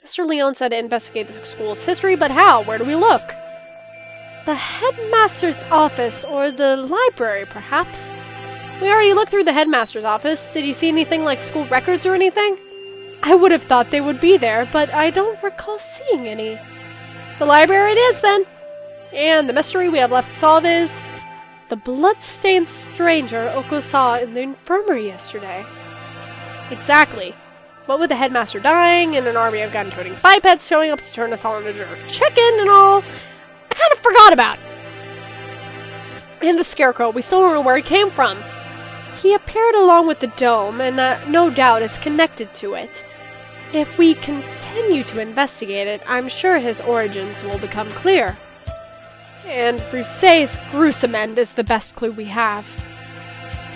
Mr. Leon said to investigate the school's history, but how? Where do we look? The headmaster's office, or the library, perhaps? We already looked through the headmaster's office. Did you see anything like school records or anything? I would have thought they would be there, but I don't recall seeing any. The library it is, then! And the mystery we have left to solve is the blood-stained stranger Oko saw in the infirmary yesterday. Exactly. What with the headmaster dying and an army of gun-toting bipeds showing up to turn us all into jerk chicken and all, I kind of forgot about. And the scarecrow, we still don't know where he came from. He appeared along with the dome, and no doubt is connected to it. If we continue to investigate it, I'm sure his origins will become clear. And Rousse's gruesome end is the best clue we have.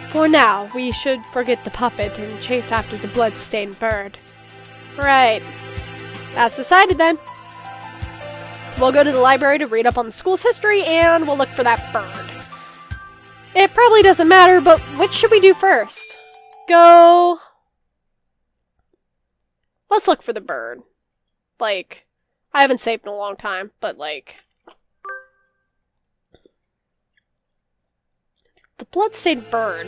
For now, we should forget the puppet and chase after the blood-stained bird. Right. That's decided then. We'll go to the library to read up on the school's history, and we'll look for that bird. It probably doesn't matter, but which should we do first? Go... Let's look for the bird. Like, I haven't saved in a long time, but like... The blood-stained bird,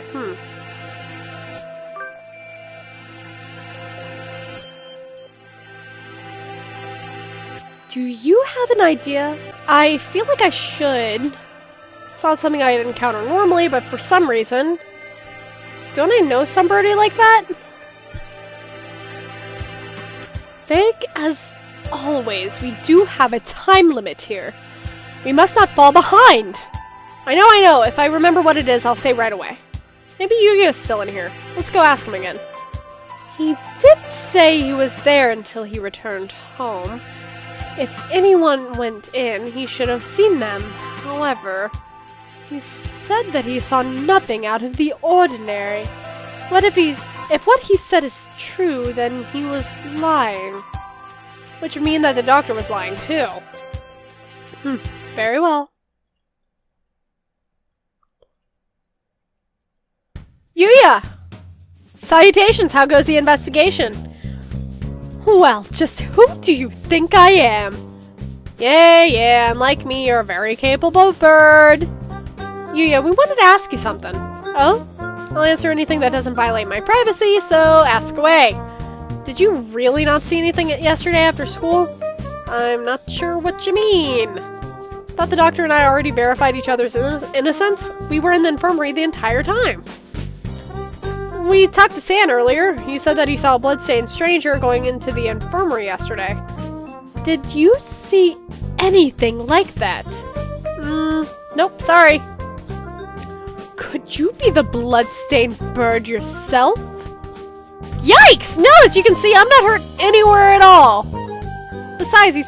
Do you have an idea? I feel like I should. It's not something I'd encounter normally, but for some reason... Don't I know somebody like that? Vague as always, we do have a time limit here. We must not fall behind! I know, if I remember what it is, I'll say right away. Maybe Yu-Gi-Oh's still in here. Let's go ask him again. He did say he was there until he returned home. If anyone went in, he should have seen them. However, he said that he saw nothing out of the ordinary. If what he said is true, then he was lying. Which would mean that the doctor was lying too. Very well. Yuya! Salutations, how goes the investigation? Well, just who do you think I am? Yeah, and like me, you're a very capable bird. Yuya, we wanted to ask you something. Oh? I'll answer anything that doesn't violate my privacy, so ask away. Did you really not see anything yesterday after school? I'm not sure what you mean. Thought the doctor and I already verified each other's innocence. We were in the infirmary the entire time. We talked to San earlier. He said that he saw a blood-stained stranger going into the infirmary yesterday. Did you see anything like that? Nope, sorry. Could you be the blood-stained bird yourself? Yikes! No, as you can see, I'm not hurt anywhere at all. Besides, he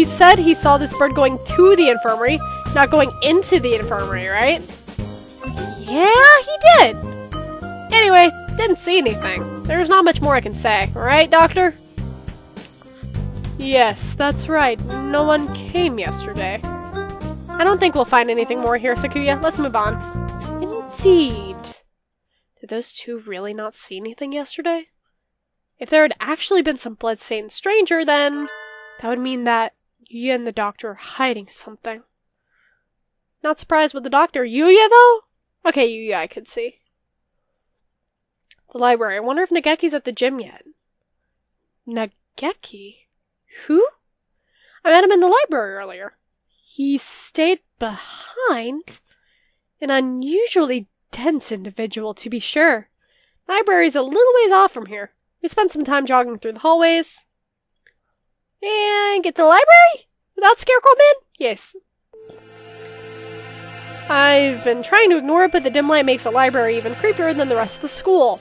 said he saw this bird going to the infirmary, not going into the infirmary, right? Yeah, he did. Anyway, didn't see anything. There's not much more I can say, right, Doctor? Yes, that's right. No one came yesterday. I don't think we'll find anything more here, Sakuya. Let's move on. Indeed. Did those two really not see anything yesterday? If there had actually been some blood-stained stranger, then that would mean that Yuya and the doctor are hiding something. Not surprised with the doctor. Yuya, though? Okay, Yuya I could see. The library. I wonder if Nageki's at the gym yet. Nageki? Who? I met him in the library earlier. He stayed behind? An unusually dense individual, to be sure. The library's a little ways off from here. We spent some time jogging through the hallways. And get to the library? Without Scarecrow Man? Yes. I've been trying to ignore it, but the dim light makes the library even creepier than the rest of the school.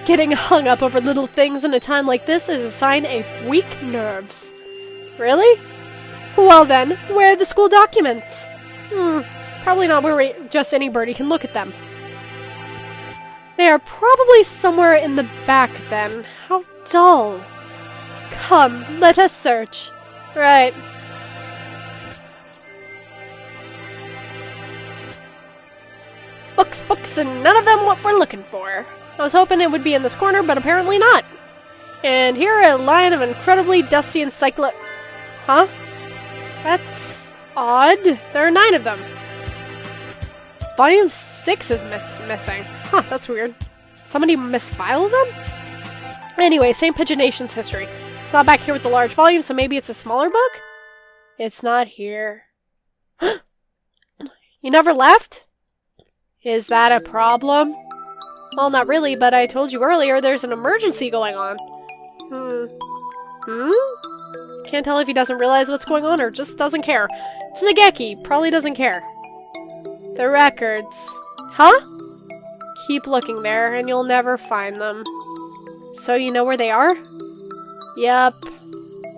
Getting hung up over little things in a time like this is a sign of weak nerves. Really? Well then, where are the school documents? Probably not where just any birdie can look at them. They are probably somewhere in the back then. How dull. Come, let us search. Right. Books, and none of them what we're looking for. I was hoping it would be in this corner, but apparently not. And here are a line of incredibly dusty Huh? That's odd. There are 9 of them. Volume 6 is missing. Huh, that's weird. Somebody misfiled them? Anyway, St. Pigeonation's history. It's not back here with the large volume, so maybe it's a smaller book? It's not here. You never left? Is that a problem? Well, not really, but I told you earlier there's an emergency going on. Can't tell if he doesn't realize what's going on or just doesn't care. It's Nageki. Probably doesn't care. The records. Huh? Keep looking there, and you'll never find them. So you know where they are? Yep.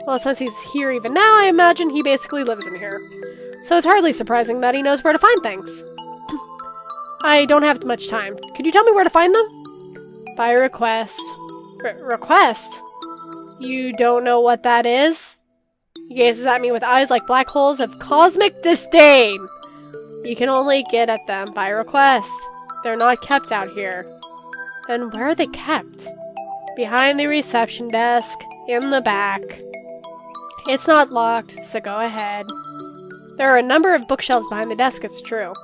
Well, since he's here even now, I imagine he basically lives in here. So it's hardly surprising that he knows where to find things. I don't have much time. Could you tell me where to find them? By request. Request? You don't know what that is? He gazes at me with eyes like black holes of cosmic disdain. You can only get at them by request. They're not kept out here. Then where are they kept? Behind the reception desk, in the back. It's not locked, so go ahead. There are a number of bookshelves behind the desk, it's true.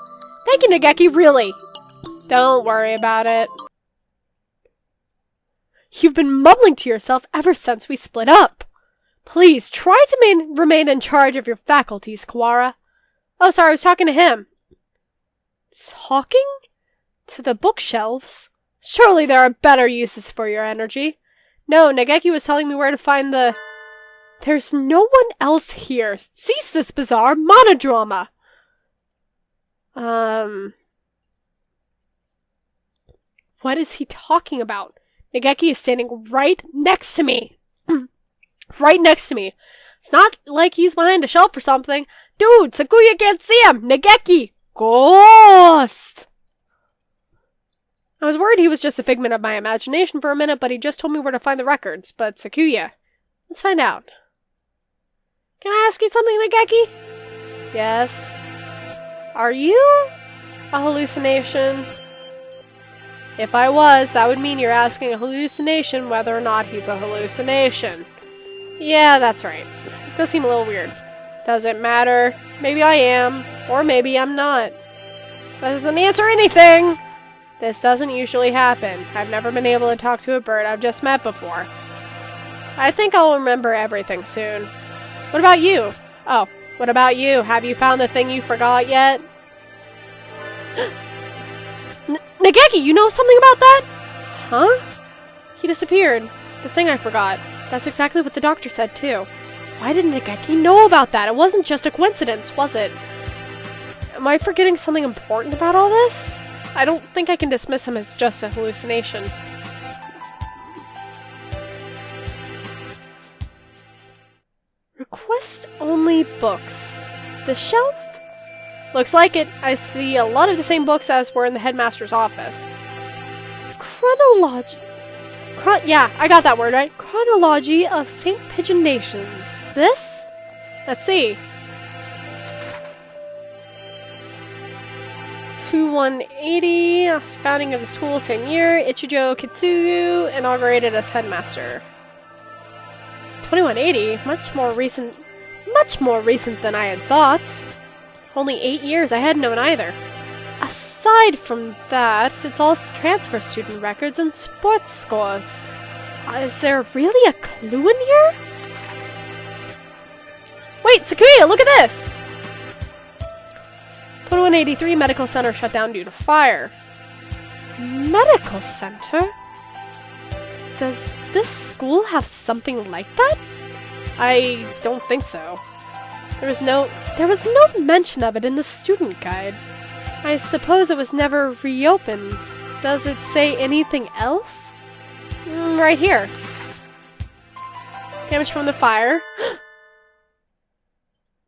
Thank you, Nageki, really! Don't worry about it. You've been mumbling to yourself ever since we split up. Please, try to remain in charge of your faculties, Kawara. Oh, sorry, I was talking to him. Talking? To the bookshelves? Surely there are better uses for your energy. No, Nageki was telling me where to find the... There's no one else here. Cease this bizarre monodrama. What is he talking about? Nageki is standing right next to me. Right next to me. It's not like he's behind a shelf or something. Dude, Sakuya can't see him. Nageki. Ghost. I was worried he was just a figment of my imagination for a minute, but he just told me where to find the records. But Sakuya. Let's find out. Can I ask you something, Nageki? Yes. Are you a hallucination? If I was, that would mean you're asking a hallucination whether or not he's a hallucination. Yeah, that's right. It does seem a little weird. Doesn't matter. Maybe I am, or maybe I'm not. That doesn't answer anything! This doesn't usually happen. I've never been able to talk to a bird I've just met before. I think I'll remember everything soon. What about you? Oh, what about you? Have you found the thing you forgot yet? Nageki, you know something about that? Huh? He disappeared. The thing I forgot. That's exactly what the doctor said, too. Why did Nageki know about that? It wasn't just a coincidence, was it? Am I forgetting something important about all this? I don't think I can dismiss him as just a hallucination. Request only books. The shelf? Looks like it. I see a lot of the same books as were in the headmaster's office. Chronology. Yeah, I got that word right. Chronology of St. Pigeonations. This? Let's see. 2180, founding of the school same year. Ichijo Kitsuyu inaugurated as headmaster. 2180, much more recent than I had thought. Only 8 years, I hadn't known either. Aside from that, it's all transfer student records and sports scores. Is there really a clue in here? Wait, Sakuya, look at this! 2183 Medical Center shut down due to fire. Medical Center? Does this school have something like that? I don't think so. There was no mention of it in the student guide. I suppose it was never reopened. Does it say anything else? Right here. Damage from the fire.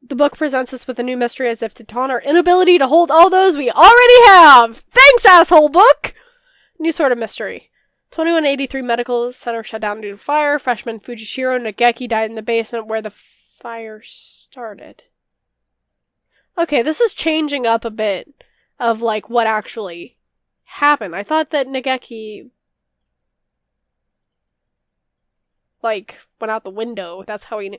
The book presents us with a new mystery as if to taunt our inability to hold all those we already have! Thanks, asshole book! New sort of mystery. 2183 Medical Center shut down due to fire. Freshman Fujishiro Nageki died in the basement where the fire started. Okay, this is changing up a bit of, like, what actually happened. I thought that Nageki... like, went out the window. That's how he knew.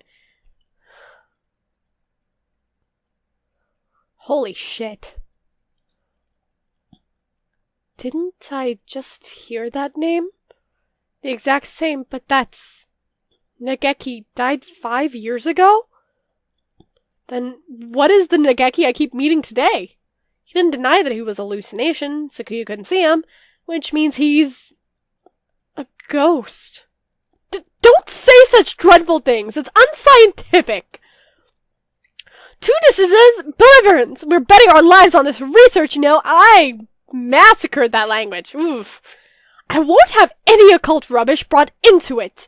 Holy shit. Didn't I just hear that name? The exact same, but that's... Nageki died 5 years ago? Then what is the Nageki I keep meeting today? He didn't deny that he was a hallucination. Sakuya couldn't see him, which means he's... a ghost. Don't say such dreadful things! It's unscientific! 2 diseases, deliverance! We're betting our lives on this research, you know! I massacred that language. Oof. I won't have any occult rubbish brought into it!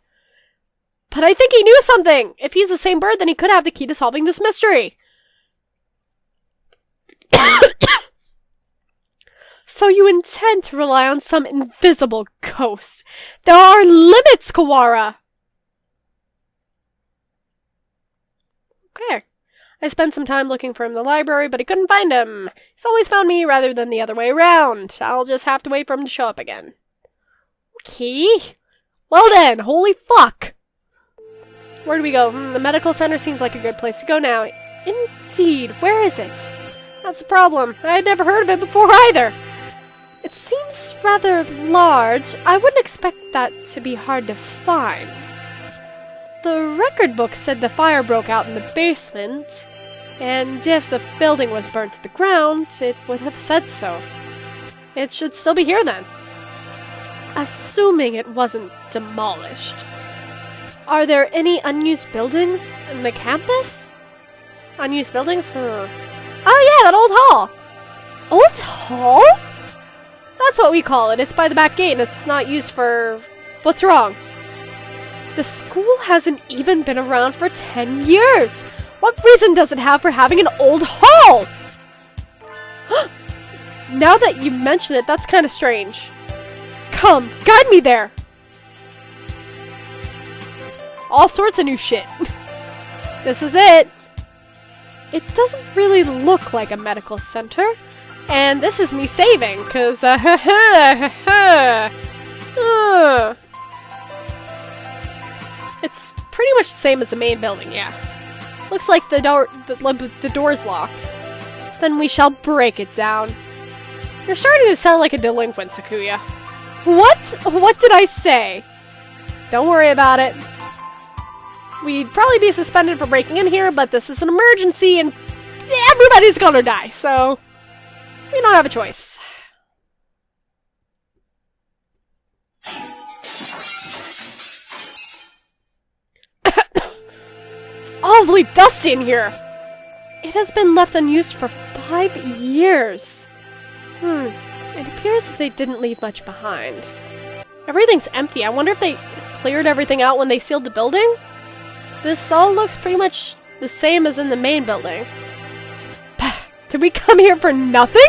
But I think he knew something! If he's the same bird, then he could have the key to solving this mystery! So you intend to rely on some invisible ghost? There are limits, Kawara! Okay. I spent some time looking for him in the library, but I couldn't find him. He's always found me rather than the other way around. I'll just have to wait for him to show up again. Okay. Well then, holy fuck! Where do we go? The medical center seems like a good place to go now. Indeed, where is it? That's the problem. I had never heard of it before either. It seems rather large. I wouldn't expect that to be hard to find. The record book said the fire broke out in the basement, and if the building was burnt to the ground, it would have said so. It should still be here then. Assuming it wasn't demolished. Are there any unused buildings in the campus? Unused buildings? Oh yeah, that old hall! Old hall? That's what we call it. It's by the back gate and it's not used for... What's wrong? The school hasn't even been around for 10 years! What reason does it have for having an old hall? Now that you mention it, that's kind of strange. Come, guide me there! All sorts of new shit. This is it. It doesn't really look like a medical center. And this is me saving, because, it's pretty much the same as the main building, yeah. Looks like the door's locked. Then we shall break it down. You're starting to sound like a delinquent, Sakuya. What? What did I say? Don't worry about it. We'd probably be suspended for breaking in here, but this is an emergency and everybody's gonna die, so we don't have a choice. It's awfully dusty in here. It has been left unused for 5 years. It appears that they didn't leave much behind. Everything's empty. I wonder if they cleared everything out when they sealed the building? This all looks pretty much the same as in the main building. Did we come here for nothing?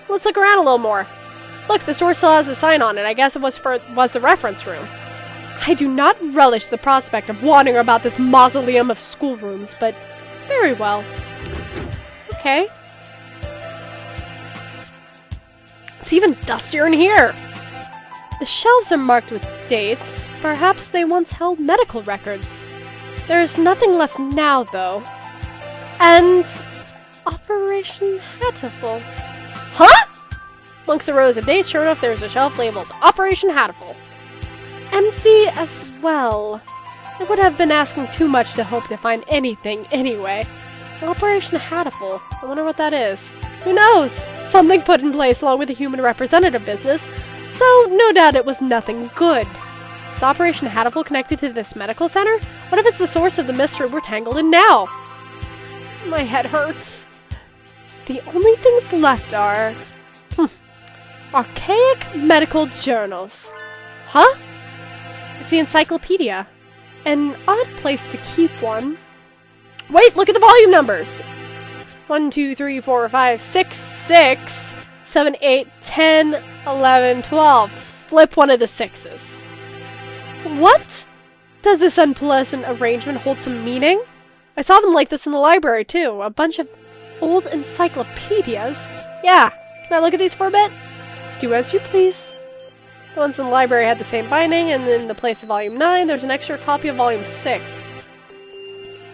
Let's look around a little more. Look, this door still has a sign on it. I guess it was the reference room. I do not relish the prospect of wandering about this mausoleum of schoolrooms, but very well. Okay. It's even dustier in here. The shelves are marked with dates. Perhaps they once held medical records. There's nothing left now, though. And... Operation Hatoful. Huh? Amongst the rows of dates, sure enough, there's a shelf labeled Operation Hatoful. Empty as well. I would have been asking too much to hope to find anything anyway. Operation Hatoful. I wonder what that is. Who knows? Something put in place along with the human representative business, so no doubt it was nothing good. Is Operation Hatoful connected to this medical center? What if it's the source of the mystery we're tangled in now? My head hurts. The only things left are... archaic medical journals. Huh? It's the encyclopedia. An odd place to keep one. Wait, look at the volume numbers! 1, 2, 3, 4, 5, 6, 6, 7, 8, 10, 11, 12. Flip one of the 6s. What? Does this unpleasant arrangement hold some meaning? I saw them like this in the library, too. A bunch of old encyclopedias. Yeah. Can I look at these for a bit? Do as you please. The ones in the library had the same binding, and in the place of Volume 9, there's an extra copy of Volume 6.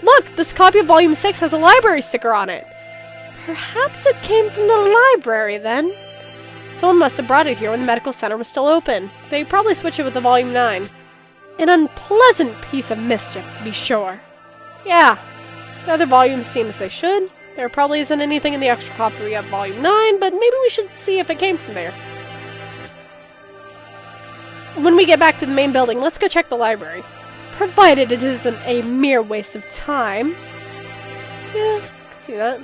Look! This copy of Volume 6 has a library sticker on it. Perhaps it came from the library, then? Someone must have brought it here when the medical center was still open. They probably switched it with the Volume 9. An unpleasant piece of mischief, to be sure. Yeah, the other volumes seem as they should. There probably isn't anything in the extra copy of Volume 9, but maybe we should see if it came from there. When we get back to the main building, let's go check the library. Provided it isn't a mere waste of time. Yeah, I can see that.